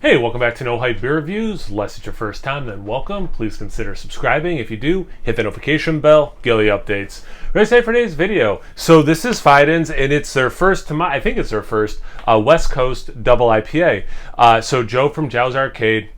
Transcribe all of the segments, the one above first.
Hey, welcome back to No Hype Beer Reviews. Unless it's your first time, then welcome. Please consider subscribing. If you do, hit the notification bell, get the updates. Ready to say for today's video. So this is Fidens, and it's their first, I think it's their first West Coast double IPA. So Joe from Jow's Arcade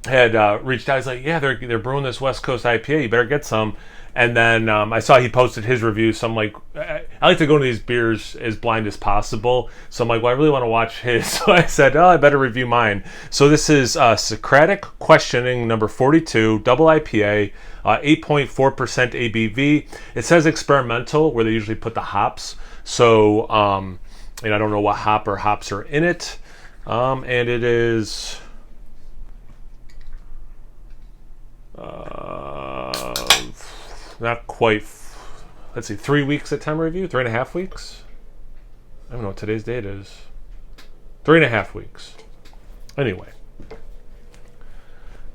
had reached out. He's like, yeah, they're brewing this West Coast IPA. You better get some. And then I saw he posted his review, so I'm like, I like to go into these beers as blind as possible. So I'm like, well, I really want to watch his. So I said, oh, I better review mine. So this is Socratic Questioning number 42, double IPA, 8.4% ABV. It says experimental, where they usually put the hops. So, and I don't know what hop or hops are in it. And it is... not quite, let's see, 3 weeks at time of review, 3.5 weeks. I don't know what today's date is. 3.5 weeks. Anyway,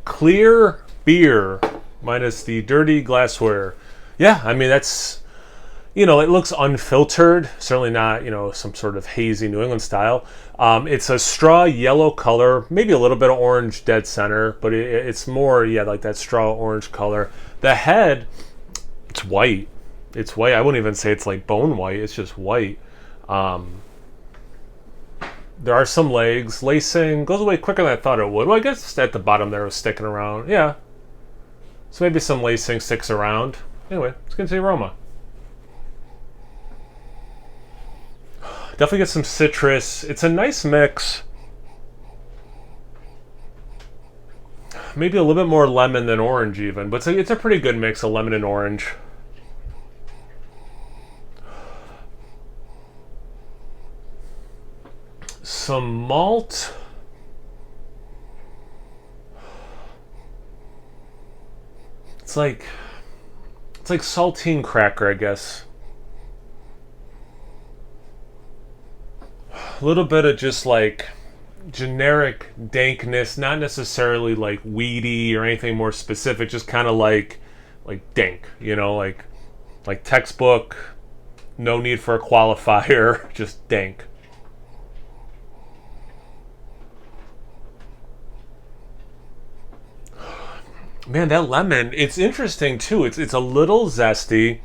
clear beer minus the dirty glassware. Yeah, I mean, that's, it looks unfiltered, certainly not, some sort of hazy New England style. It's a straw yellow color, maybe a little bit of orange dead center, but it's more, like that straw orange color. The head, it's white. It's white. I wouldn't even say it's like bone white. It's just white. There are some legs. Lacing goes away quicker than I thought it would. Well, I guess at the bottom there was sticking around. Yeah. So maybe some lacing sticks around. Anyway, let's get into the aroma. Definitely get some citrus. It's a nice mix. Maybe a little bit more lemon than orange even, but it's a pretty good mix of lemon and orange. Some malt. It's like saltine cracker, I guess. A little bit of just like generic dankness, not necessarily like weedy or anything more specific, just kind of like dank, like textbook, no need for a qualifier, just dank. Man, that lemon, it's interesting too. It's a little zesty,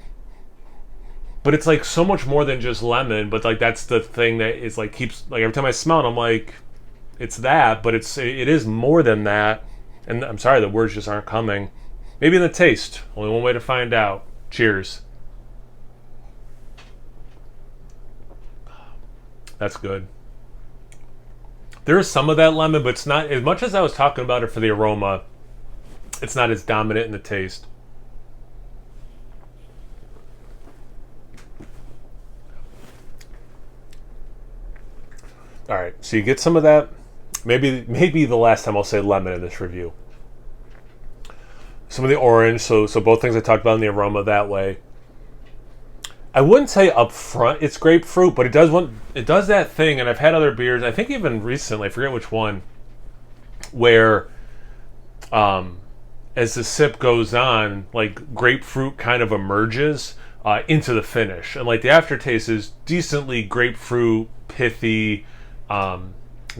but it's like so much more than just lemon. But like that's the thing that is like keeps like every time I smell it, I'm like, it's that, but it is more than that. And I'm sorry, the words just aren't coming. Maybe in the taste. Only one way to find out. Cheers. That's good. There is some of that lemon, but it's not as much as I was talking about it for the aroma. It's not as dominant in the taste. All right, so you get some of that. Maybe the last time I'll say lemon in this review. Some of the orange, so both things I talked about in the aroma that way. I wouldn't say up front it's grapefruit, but it does that thing, and I've had other beers, I think even recently, I forget which one, where as the sip goes on, like grapefruit kind of emerges into the finish, and like the aftertaste is decently grapefruit, pithy,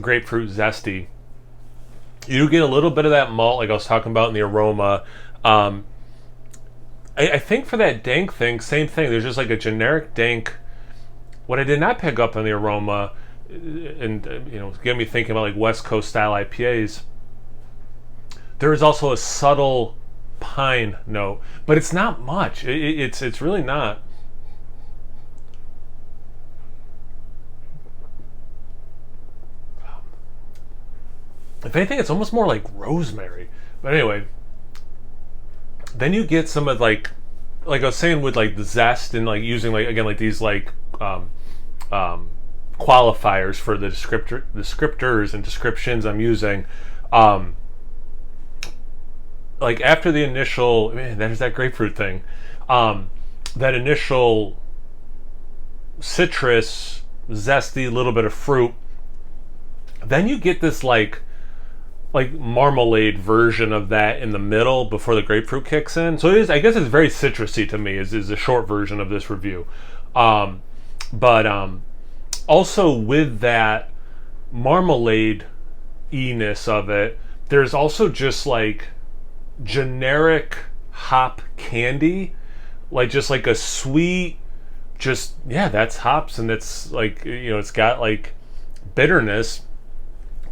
grapefruit zesty. You get a little bit of that malt, like I was talking about in the aroma. I think for that dank thing, same thing. There's just like a generic dank. What I did not pick up on the aroma, and get me thinking about like West Coast style IPAs. There is also a subtle pine note, but it's not much. It's really not. If anything, it's almost more like rosemary. But anyway, then you get some of like I was saying with like the zest and like using like again like these like qualifiers for the descriptors and descriptions I'm using. Like after the initial, man, there's that grapefruit thing. That initial citrus, zesty, little bit of fruit. Then you get this like marmalade version of that in the middle before the grapefruit kicks in. So it is, I guess it's very citrusy to me, is the short version of this review. But also with that marmalade e-ness of it. There's also just like generic hop candy, like just like a sweet, just yeah, that's hops, and it's like, you know, it's got like bitterness,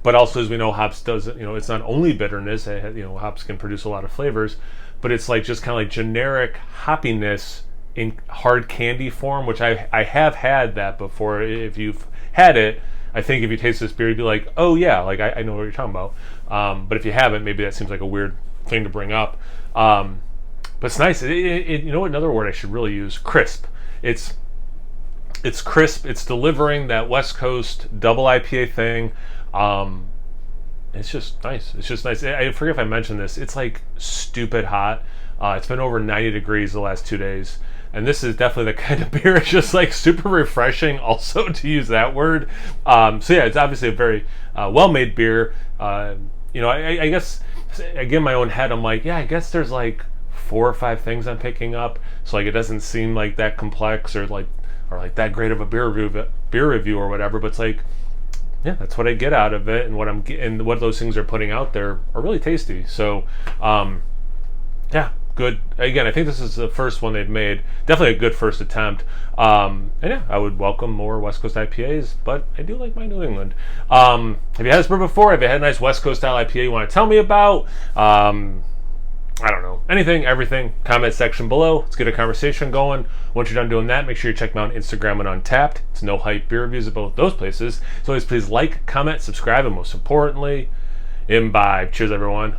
but also, as we know, hops does, you know, it's not only bitterness. You know, hops can produce a lot of flavors, but it's like just kind of like generic hoppiness in hard candy form, which I have had that before. If you've had it, I think if you taste this beer, you'd be like, oh yeah, like I know what you're talking about. But if you haven't, maybe that seems like a weird thing to bring up. But it's nice. You know what, another word I should really use? Crisp. It's crisp. It's delivering that West Coast double IPA thing. It's just nice. It's just nice. I forget if I mentioned this. It's like stupid hot. It's been over 90 degrees the last 2 days. And this is definitely the kind of beer. It's just like super refreshing, also, to use that word. So yeah, it's obviously a very well-made beer. You know, I guess I get in my own head. I'm like, yeah, I guess there's like 4 or 5 things I'm picking up. So like, it doesn't seem like that complex or like that great of a beer review or whatever. But it's like, yeah, that's what I get out of it, and what those things are putting out there are really tasty. So, yeah. Good. Again, I think this is the first one they've made. Definitely a good first attempt. And yeah, I would welcome more West Coast IPAs, but I do like my New England. Have you had this beer before? Have you had a nice West Coast style IPA you want to tell me about? I don't know. Anything, everything. Comment section below. Let's get a conversation going. Once you're done doing that, make sure you check me out on Instagram and Untapped. It's No Hype Beer Reviews at both those places. So always please like, comment, subscribe, and most importantly, imbibe. Cheers, everyone.